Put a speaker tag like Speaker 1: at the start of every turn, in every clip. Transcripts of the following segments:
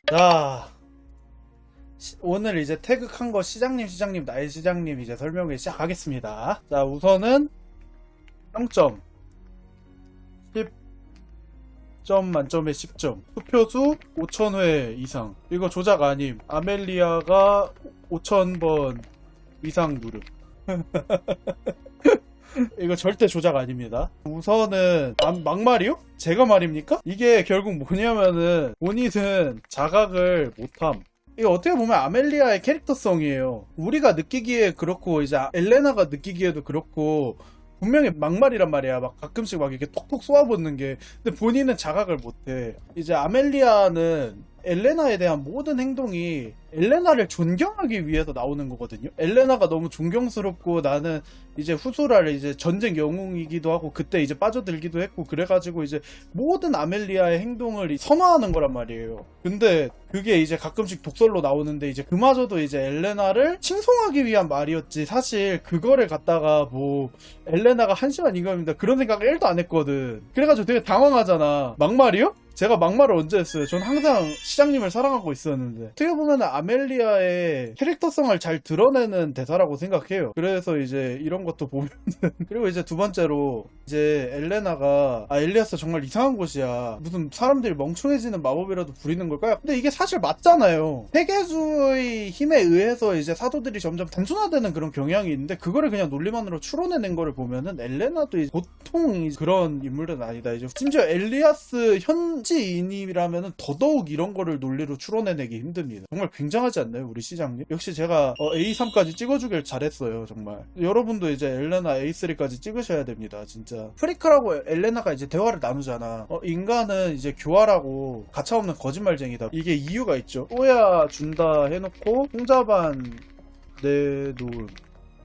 Speaker 1: 자, 오늘 이제 태극한 거 시장님, 나의 시장님 이제 설명을 시작하겠습니다. 자, 우선은 0점, 10점 만점에 10점. 투표수 5,000회 이상. 이거 조작 아님. 아멜리아가 5,000번 이상 누름. 이거 절대 조작 아닙니다. 우선은 막말이요? 제가 말입니까? 이게 결국 뭐냐면은 본인은 자각을 못함. 이거 어떻게 보면 아멜리아의 캐릭터성이에요. 우리가 느끼기에 그렇고 이제 엘레나가 느끼기에도 그렇고 분명히 막말이란 말이야. 막 가끔씩 막 이렇게 톡톡 쏘아붙는 게. 근데 본인은 자각을 못해. 이제 아멜리아는 엘레나에 대한 모든 행동이 엘레나를 존경하기 위해서 나오는 거거든요. 엘레나가 너무 존경스럽고 나는 이제 후소라를 이제 전쟁 영웅이기도 하고 그때 이제 빠져들기도 했고 그래가지고 이제 모든 아멜리아의 행동을 선호하는 거란 말이에요. 근데 그게 이제 가끔씩 독설로 나오는데 이제 그마저도 이제 엘레나를 칭송하기 위한 말이었지. 사실 그거를 갖다가 뭐 엘레나가 한심한 인간입니다 그런 생각을 1도 안 했거든. 그래가지고 되게 당황하잖아. 막말이요? 제가 막말을 언제 했어요? 전 항상 시장님을 사랑하고 있었는데. 어떻게 보면 아멜리아의 캐릭터성을 잘 드러내는 대사라고 생각해요. 그래서 이제 이런 것도 보면은 그리고 이제 두 번째로 이제 엘레나가 엘리아스 정말 이상한 곳이야. 무슨 사람들이 멍청해지는 마법이라도 부리는 걸까요? 근데 이게 사실 맞잖아요. 세계수의 힘에 의해서 이제 사도들이 점점 단순화되는 그런 경향이 있는데 그거를 그냥 논리만으로 추론해낸 거를 보면은 엘레나도 이제 보통 그런 인물은 아니다. 이제 심지어 엘리아스 현지인이라면은 더더욱 이런 거를 논리로 추론해내기 힘듭니다. 정말 굉장하지 않나요, 우리 시장님? 역시 제가 A3까지 찍어주길 잘했어요, 정말. 여러분도 이제 엘레나 A3까지 찍으셔야 됩니다, 진짜. 프리크라고 엘레나가 이제 대화를 나누잖아. 인간은 이제 교활하고 가차없는 거짓말쟁이다. 이게 이유가 있죠. 쏘야 준다 해놓고 홍자반 내놓은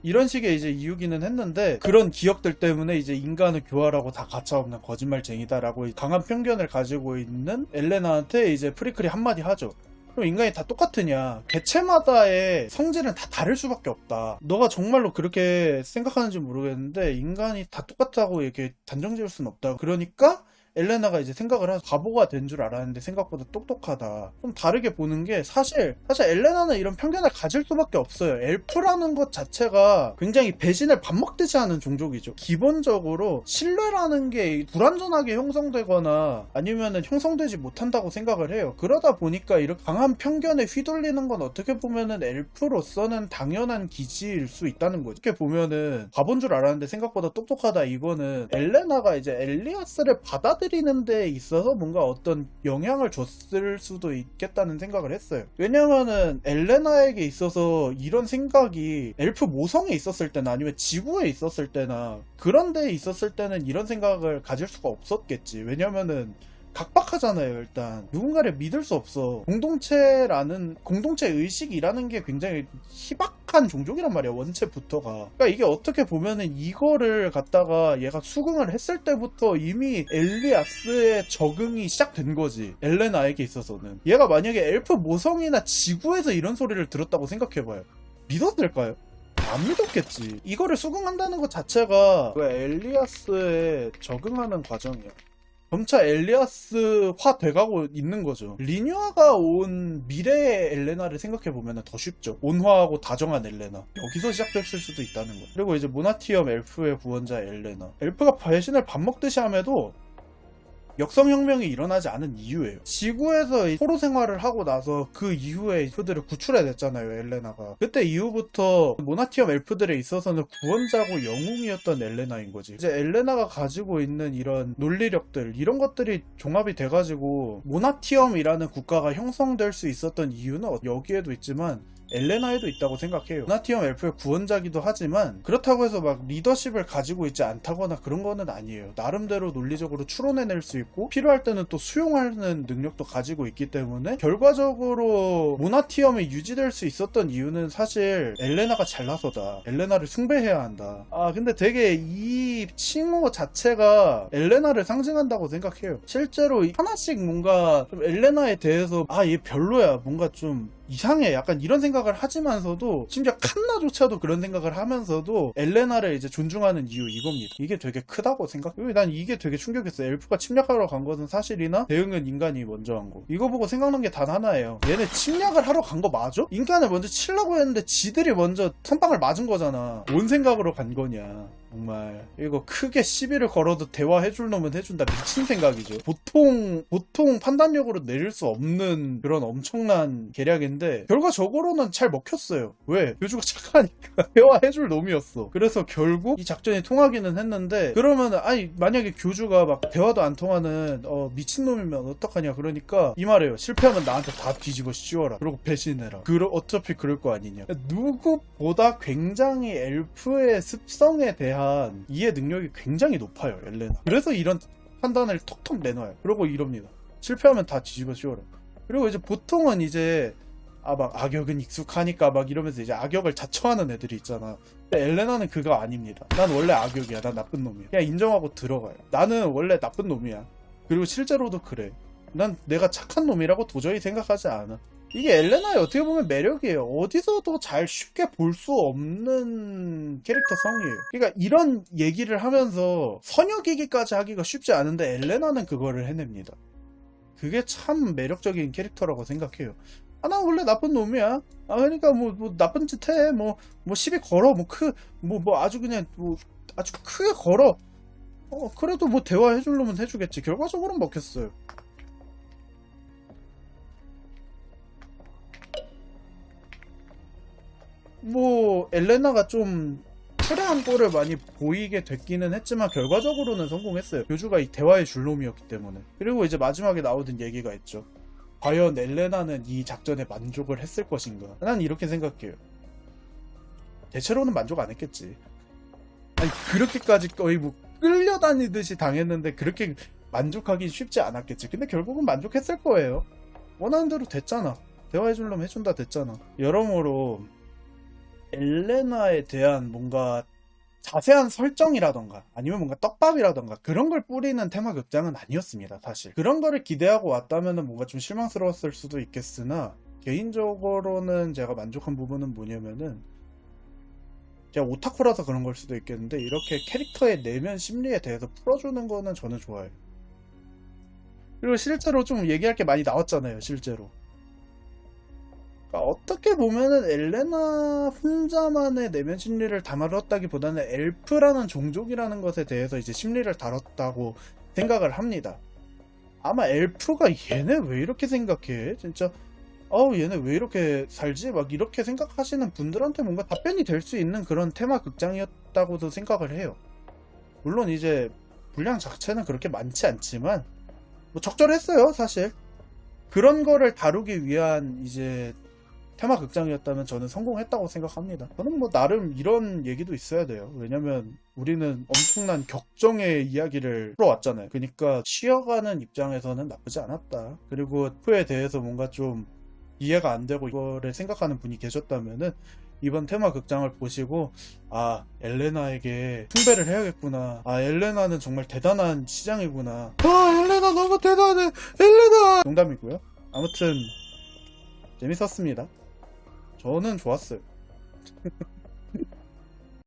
Speaker 1: 이런 식의 이제 이유기는 했는데 그런 기억들 때문에 이제 인간은 교활하고 다 가차없는 거짓말쟁이다라고 강한 편견을 가지고 있는 엘레나한테 이제 프리클이 한마디 하죠. 그럼 인간이 다 똑같으냐? 개체마다의 성질은 다 다를 수밖에 없다. 너가 정말로 그렇게 생각하는지 모르겠는데 인간이 다 똑같다고 이렇게 단정 지을 수는 없다. 그러니까 엘레나가 이제 생각을 하고 바보가 된 줄 알았는데 생각보다 똑똑하다. 좀 다르게 보는 게 사실 엘레나는 이런 편견을 가질 수밖에 없어요. 엘프라는 것 자체가 굉장히 배신을 밥 먹듯이 하는 종족이죠. 기본적으로 신뢰라는 게 불완전하게 형성되거나 아니면은 형성되지 못한다고 생각을 해요. 그러다 보니까 이렇게 강한 편견에 휘둘리는 건 어떻게 보면은 엘프로서는 당연한 기지일 수 있다는 거죠. 이렇게 보면은 바본 줄 알았는데 생각보다 똑똑하다. 이거는 엘레나가 이제 엘리아스를 받아들이는 데 있어서 뭔가 어떤 영향을 줬을 수도 있겠다는 생각을 했어요. 왜냐면은 엘레나에게 있어서 이런 생각이 엘프 모성에 있었을 때나 아니면 지구에 있었을 때나 그런 데에 있었을 때는 이런 생각을 가질 수가 없었겠지. 왜냐면은 각박하잖아요. 일단 누군가를 믿을 수 없어. 공동체 의식이라는 게 굉장히 희박한 종족이란 말이야, 원체부터가. 그러니까 이게 어떻게 보면은 이거를 갖다가 얘가 수긍을 했을 때부터 이미 엘리아스의 적응이 시작된 거지, 엘레나에게 있어서는. 얘가 만약에 엘프 모성이나 지구에서 이런 소리를 들었다고 생각해봐요. 믿었을까요? 안 믿었겠지. 이거를 수긍한다는 것 자체가 엘리아스에 적응하는 과정이야. 점차 엘리아스화 돼가고 있는 거죠. 리뉴아가 온 미래의 엘레나를 생각해보면 더 쉽죠. 온화하고 다정한 엘레나. 여기서 시작됐을 수도 있다는 거예요. 그리고 이제 모나티엄 엘프의 구원자 엘레나. 엘프가 배신을 밥 먹듯이 함에도 역성혁명이 일어나지 않은 이유예요. 지구에서 포로 생활을 하고 나서 그 이후에 엘프들을 구출해냈잖아요, 엘레나가. 그때 이후부터 모나티엄 엘프들에 있어서는 구원자고 영웅이었던 엘레나인 거지. 이제 엘레나가 가지고 있는 이런 논리력들, 이런 것들이 종합이 돼가지고 모나티엄이라는 국가가 형성될 수 있었던 이유는 여기에도 있지만 엘레나에도 있다고 생각해요. 모나티엄 엘프의 구원자기도 하지만 그렇다고 해서 막 리더십을 가지고 있지 않다거나 그런 거는 아니에요. 나름대로 논리적으로 추론해낼 수 있고 필요할 때는 또 수용하는 능력도 가지고 있기 때문에 결과적으로 모나티엄이 유지될 수 있었던 이유는 사실 엘레나가 잘나서다. 엘레나를 숭배해야 한다. 근데 되게 이 칭호 자체가 엘레나를 상징한다고 생각해요. 실제로 하나씩 뭔가 좀 엘레나에 대해서 얘 별로야, 뭔가 좀 이상해. 약간 이런 생각을 하지만서도 심지어 칸나조차도 그런 생각을 하면서도 엘레나를 이제 존중하는 이유 이겁니다. 이게 되게 크다고 생각해요. 난 이게 되게 충격했어요. 엘프가 침략하러 간 것은 사실이나 대응은 인간이 먼저 한 거. 이거 보고 생각난 게 단 하나예요. 얘네 침략을 하러 간 거 맞아? 인간을 먼저 치려고 했는데 지들이 먼저 선빵을 맞은 거잖아. 뭔 생각으로 간 거냐. 정말 이거 크게 시비를 걸어도 대화해줄 놈은 해준다. 미친 생각이죠. 보통 판단력으로 내릴 수 없는 그런 엄청난 계략인데 결과적으로는 잘 먹혔어요. 왜? 교주가 착하니까 대화해줄 놈이었어. 그래서 결국 이 작전이 통하기는 했는데 그러면 아니 만약에 교주가 막 대화도 안 통하는 미친놈이면 어떡하냐. 그러니까 이 말이에요. 실패하면 나한테 다 뒤집어 씌워라. 그리고 배신해라. 어차피 그럴 거 아니냐. 누구보다 굉장히 엘프의 습성에 대한 이해 능력이 굉장히 높아요. 엘레나. 그래서 이런 판단을 톡톡 내놔요. 그러고 이럽니다. 실패하면 다 뒤집어 씌워라. 그리고 이제 보통은 이제 막 악역은 익숙하니까 막 이러면서 이제 악역을 자처하는 애들이 있잖아. 근데 엘레나는 그거 아닙니다. 난 원래 악역이야. 난 나쁜 놈이야. 그냥 인정하고 들어가요. 나는 원래 나쁜 놈이야. 그리고 실제로도 그래. 난 내가 착한 놈이라고 도저히 생각하지 않아. 이게 엘레나의 어떻게 보면 매력이에요. 어디서도 잘 쉽게 볼 수 없는 캐릭터성이에요. 그러니까 이런 얘기를 하면서 선역이기까지 하기가 쉽지 않은데 엘레나는 그거를 해냅니다. 그게 참 매력적인 캐릭터라고 생각해요. 난 원래 나쁜 놈이야. 그러니까 뭐 나쁜 짓 해. 뭐 시비 걸어. 아주 그냥 아주 크게 걸어. 그래도 뭐 대화해줄 놈은 해주겠지. 결과적으로는 먹혔어요. 엘레나가 좀 추레한 꼴을 많이 보이게 됐기는 했지만 결과적으로는 성공했어요. 교주가 이 대화의 줄놈이었기 때문에. 그리고 이제 마지막에 나오던 얘기가 있죠. 과연 엘레나는 이 작전에 만족을 했을 것인가. 난 이렇게 생각해요. 대체로는 만족 안 했겠지. 아니 그렇게까지 거의 끌려다니듯이 당했는데 그렇게 만족하기 쉽지 않았겠지. 근데 결국은 만족했을 거예요. 원하는 대로 됐잖아. 대화해줄 놈 해준다 됐잖아. 여러모로 엘레나에 대한 뭔가 자세한 설정이라던가 아니면 뭔가 떡밥이라던가 그런 걸 뿌리는 테마 극장은 아니었습니다. 사실 그런 거를 기대하고 왔다면 뭔가 좀 실망스러웠을 수도 있겠으나 개인적으로는 제가 만족한 부분은 뭐냐면은 제가 오타쿠라서 그런 걸 수도 있겠는데 이렇게 캐릭터의 내면 심리에 대해서 풀어주는 거는 저는 좋아해요. 그리고 실제로 좀 얘기할 게 많이 나왔잖아요. 실제로 어떻게 보면은 엘레나 혼자만의 내면 심리를 다뤘다기보다는 엘프라는 종족이라는 것에 대해서 이제 심리를 다뤘다고 생각을 합니다. 아마 엘프가 얘네 왜 이렇게 생각해? 진짜 얘네 왜 이렇게 살지? 막 이렇게 생각하시는 분들한테 뭔가 답변이 될 수 있는 그런 테마 극장이었다고도 생각을 해요. 물론 이제 분량 자체는 그렇게 많지 않지만 적절했어요. 사실 그런 거를 다루기 위한 이제 테마 극장이었다면 저는 성공했다고 생각합니다. 저는 나름 이런 얘기도 있어야 돼요. 왜냐면 우리는 엄청난 격정의 이야기를 풀어왔잖아요. 그러니까 쉬어가는 입장에서는 나쁘지 않았다. 그리고 F에 대해서 뭔가 좀 이해가 안 되고 이거를 생각하는 분이 계셨다면은 이번 테마 극장을 보시고 엘레나에게 숭배를 해야겠구나. 엘레나는 정말 대단한 시장이구나. 엘레나 너무 대단해. 엘레나. 농담이고요. 아무튼 재밌었습니다. 저는 좋았어요.